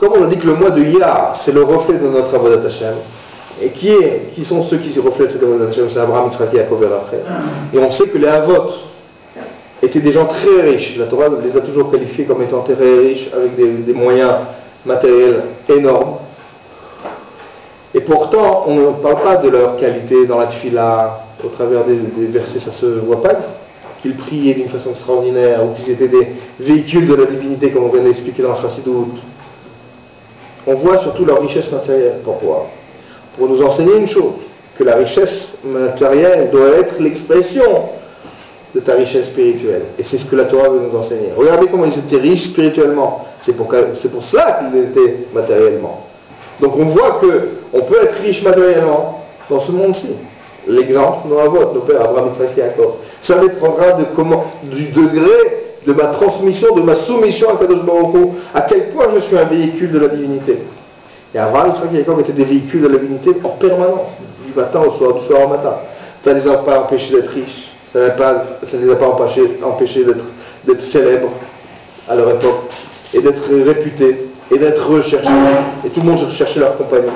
comme on a dit que le mois de Iyar, c'est le reflet de notre Avodat Hashem, et qui sont ceux qui reflètent cette Avodat Hashem, c'est Abraham, Yitzhak, Yaakov et Rachel. Et on sait que les Avot étaient des gens très riches. La Torah les a toujours qualifiés comme étant très riches, avec des moyens matériels énormes. Et pourtant, on ne parle pas de leur qualité dans la tfila, au travers des versets, ça ne se voit pas, qu'ils priaient d'une façon extraordinaire, ou qu'ils étaient des véhicules de la divinité, comme on vient d'expliquer dans la Chassidout. On voit surtout leur richesse matérielle. Pourquoi? Pour nous enseigner une chose, que la richesse matérielle doit être l'expression de ta richesse spirituelle. Et c'est ce que la Torah veut nous enseigner. Regardez comment ils étaient riches spirituellement. C'est pour cela qu'ils étaient matériellement. Donc on voit qu'on peut être riche matériellement dans ce monde-ci. L'exemple, nos avots, nos pères, Abraham, Yitzhak, Yaakov. Ça dépendra du degré de ma transmission, de ma soumission à Kadosh Baruch Hu, à quel point je suis un véhicule de la divinité. Et Abraham, Yitzhak et Yaakov étaient des véhicules de la divinité en permanence, du matin au soir, du soir au matin. Ça ne les a pas empêchés d'être riches, ça ne les a pas empêchés d'être célèbres à leur époque, et d'être réputés, et d'être recherchés, et tout le monde cherchait leur compagnie.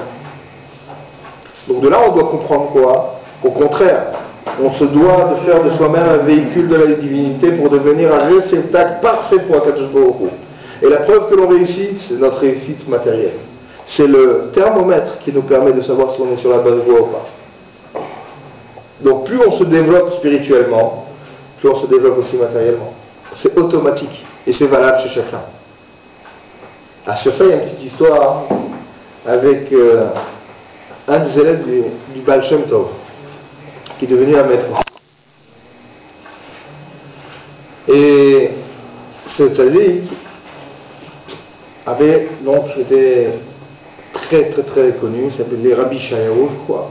Donc de là, on doit comprendre quoi? Au contraire, on se doit de faire de soi-même un véhicule de la divinité pour devenir un réceptacle parfait pour Akadosh Baruch Hu. Et la preuve que l'on réussit, c'est notre réussite matérielle. C'est le thermomètre qui nous permet de savoir si on est sur la bonne voie ou pas. Donc plus on se développe spirituellement, plus on se développe aussi matériellement. C'est automatique et c'est valable chez chacun. Ah, sur ça, il y a une petite histoire avec un des élèves du Baal Shem Tov, qui est devenu un maître. Et ce tzaddik avait donc été très très très connu, il s'appelait Rabbi Shayahu, je crois.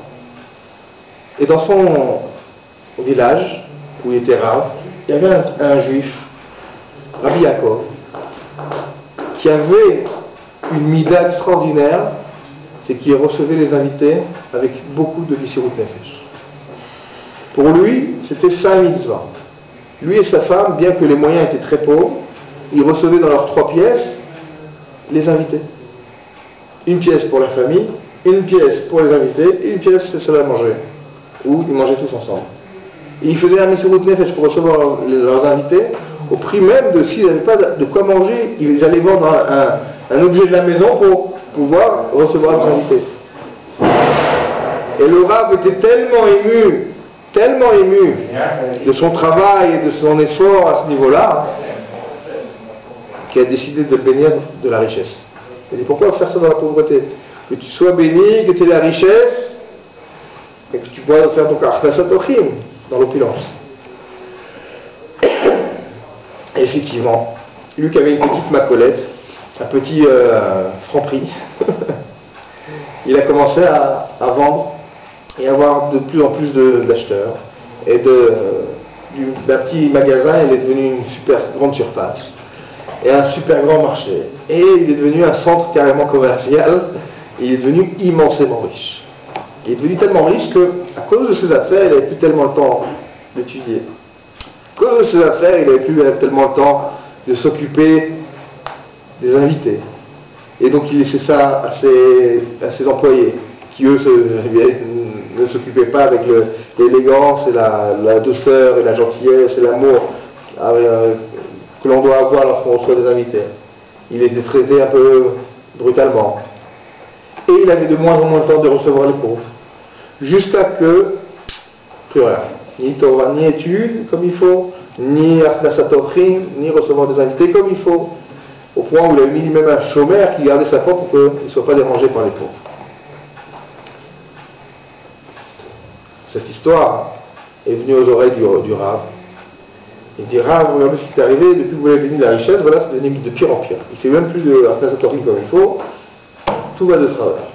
Et dans son village, où il était rave, il y avait un juif, Rabbi Yaakov, qui avait une mida extraordinaire, c'est qu'il recevait les invités avec beaucoup de Messirut Nefesh. Pour lui, c'était sa mitzvah. Lui et sa femme, bien que les moyens étaient très pauvres, ils recevaient dans leurs 3 pièces les invités. Une pièce pour la famille, une pièce pour les invités, et une pièce c'est seul à manger. Ou ils mangeaient tous ensemble. Et ils faisaient un Messirut Nefesh pour recevoir leurs invités, au prix même de s'ils n'avaient pas de quoi manger, ils allaient vendre un objet de la maison pour pouvoir recevoir les invités. Et le Rav était tellement ému de son travail et de son effort à ce niveau-là, qu'il a décidé de le bénir de la richesse. Il dit, pourquoi faire ça dans la pauvreté? Que tu sois béni, que tu aies la richesse, et que tu pourras faire ton Achnasat Ochim dans l'opulence. Et effectivement, lui qui avait une petite macolette, un petit franc-prix, il a commencé à vendre et avoir de plus en plus d'acheteurs. Et d'un petit magasin, il est devenu une super grande surface et un super grand marché. Et il est devenu un centre carrément commercial. Et il est devenu immensément riche. Il est devenu tellement riche que, à cause de ses affaires, il n'avait plus tellement le temps d'étudier. À cause de ses affaires, il n'avait plus tellement le temps de s'occuper des invités. Et donc il laissait ça à ses employés, qui eux ne s'occupaient pas avec l'élégance et la douceur et la gentillesse et l'amour que l'on doit avoir lorsqu'on reçoit des invités. Il était traité un peu brutalement. Et il avait de moins en moins de temps de recevoir les pauvres. Jusqu'à que, plus rien. Ni Torah, ni études comme il faut, ni Achnasat Ochim, ni recevoir des invités comme il faut. Au point où il a mis même un chômeur qui gardait sa porte pour qu'il ne soit pas dérangé par les pauvres. Cette histoire est venue aux oreilles du Rav. Il dit, Rav, regardez ce qui est arrivé, depuis que vous avez béni la richesse, voilà, c'est devenu de pire en pire. Il ne fait même plus de Achnasat Ochim comme il faut, tout va de travers.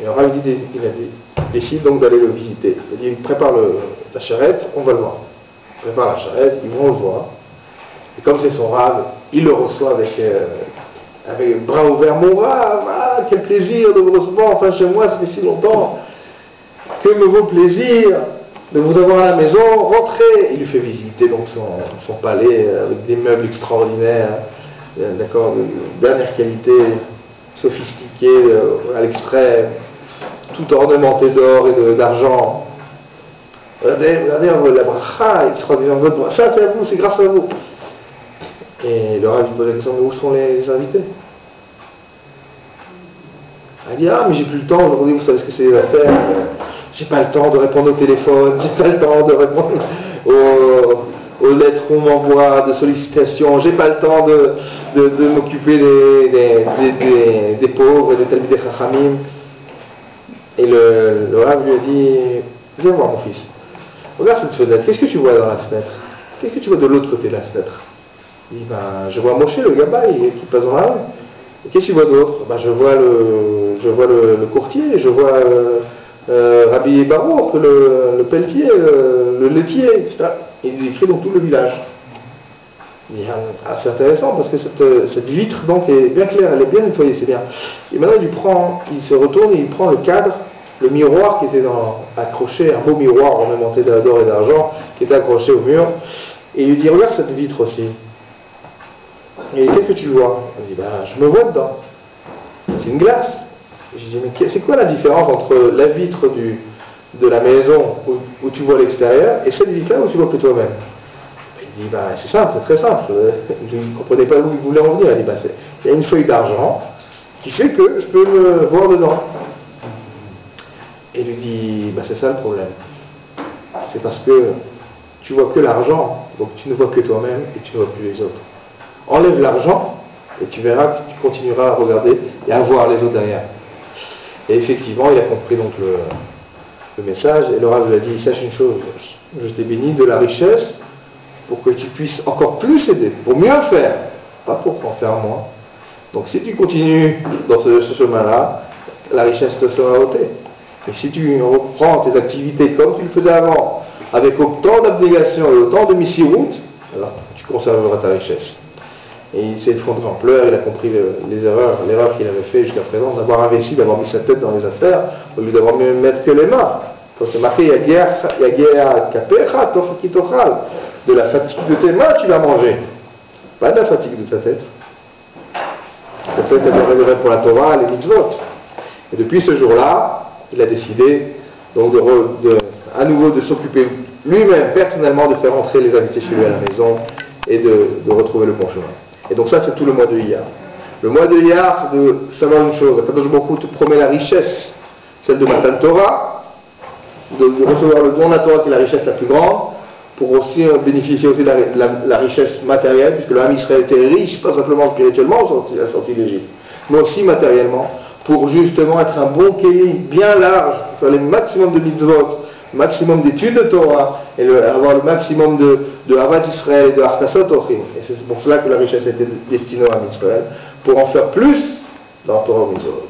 Et le Rav décide donc d'aller le visiter. Il dit, prépare la charrette, on va le voir. Il prépare la charrette, ils vont le voir. Et comme c'est son Rav, il le reçoit avec bras ouverts. Mon Rav, ah, quel plaisir de vous recevoir enfin chez moi, ça fait si longtemps. Que me vaut le plaisir de vous avoir à la maison, rentrez. Il lui fait visiter donc son palais avec des meubles extraordinaires, d'accord, de dernière qualité. sophistiqué, à l'exprès, tout ornementé d'or et d'argent. Regardez la bracha extraordinaire, votre bracha, c'est à vous, c'est grâce à vous. Et le Rav lui pose la question, mais où sont les invités? Elle dit, ah, mais j'ai plus le temps aujourd'hui, vous savez ce que c'est les affaires, j'ai pas le temps de répondre au téléphone, j'ai pas le temps de répondre aux lettres qu'on m'envoie, de sollicitations, j'ai pas le temps de m'occuper des pauvres et des talmidei chachamim. Et le Rav lui a dit, viens voir mon fils, regarde cette fenêtre, qu'est-ce que tu vois dans la fenêtre? Qu'est-ce que tu vois de l'autre côté de la fenêtre? Il dit, ben, je vois Moshe, le gabaï, qui passe dans la rue. Et qu'est-ce que tu vois d'autre? Ben, je vois le courtier, je vois Rabbi Baruch, le pelletier, le laitier, etc. Et il décrit donc tout le village. Il dit, ah, c'est intéressant parce que cette vitre donc est bien claire, elle est bien nettoyée, c'est bien. Et maintenant il se retourne et il prend le cadre, le miroir qui était accroché, un beau miroir ornementé d'or et d'argent qui était accroché au mur, et il lui dit, regarde cette vitre aussi. Et qu'est-ce que tu vois? Il dit, ben, je me vois dedans. C'est une glace. Et je dis, mais c'est quoi la différence entre la vitre de la maison où tu vois l'extérieur et cette vitre-là où tu vois que toi-même? Il dit, ben, c'est simple, c'est très simple. Je ne comprenais pas où il voulait en venir. Il dit, ben, il y a une feuille d'argent qui fait que je peux me voir dedans. Et il lui dit, ben, c'est ça le problème. C'est parce que tu vois que l'argent, donc tu ne vois que toi-même et tu ne vois plus les autres. Enlève l'argent et tu verras que tu continueras à regarder et à voir les autres derrière. Et effectivement, il a compris donc le message, et le Rav lui a dit, sache une chose, je t'ai béni de la richesse pour que tu puisses encore plus aider, pour mieux faire, pas pour en faire moins. Donc si tu continues dans ce chemin-là, la richesse te sera ôtée. Et si tu reprends tes activités comme tu le faisais avant, avec autant d'abnégation et autant de missirut, alors tu conserveras ta richesse. Et il s'est effondré en pleurs, il a compris l'erreur qu'il avait fait jusqu'à présent, d'avoir investi, d'avoir mis sa tête dans les affaires, au lieu d'avoir mieux mettre que les mains. Quand c'est marqué, de la fatigue de tes mains, tu vas manger. Pas de la fatigue de ta tête. Ta tête est réservée pour la Torah, les mitzvot. Et depuis ce jour-là, il a décidé donc à nouveau de s'occuper lui-même, personnellement, de faire entrer les invités chez lui à la maison et de retrouver le bon chemin. Et donc ça, c'est tout le mois de Iyar. Le mois de Iyar, c'est de savoir une chose. Akadosh Baruch Hu te promet la richesse, celle de Matan Torah, de recevoir le don de la Torah qui est la richesse la plus grande, pour aussi bénéficier aussi de la richesse matérielle, puisque le Ham Israël était riche, pas simplement spirituellement à la sortie d'Égypte, mais aussi matériellement, pour justement être un bon kéli bien large, pour faire le maximum de mitzvot, maximum d'études de Torah, et avoir le maximum de Havat Israël et de Artasot Ochim. Et c'est pour cela que la richesse a été destinée à Israël, pour en faire plus dans Torah mitzvot.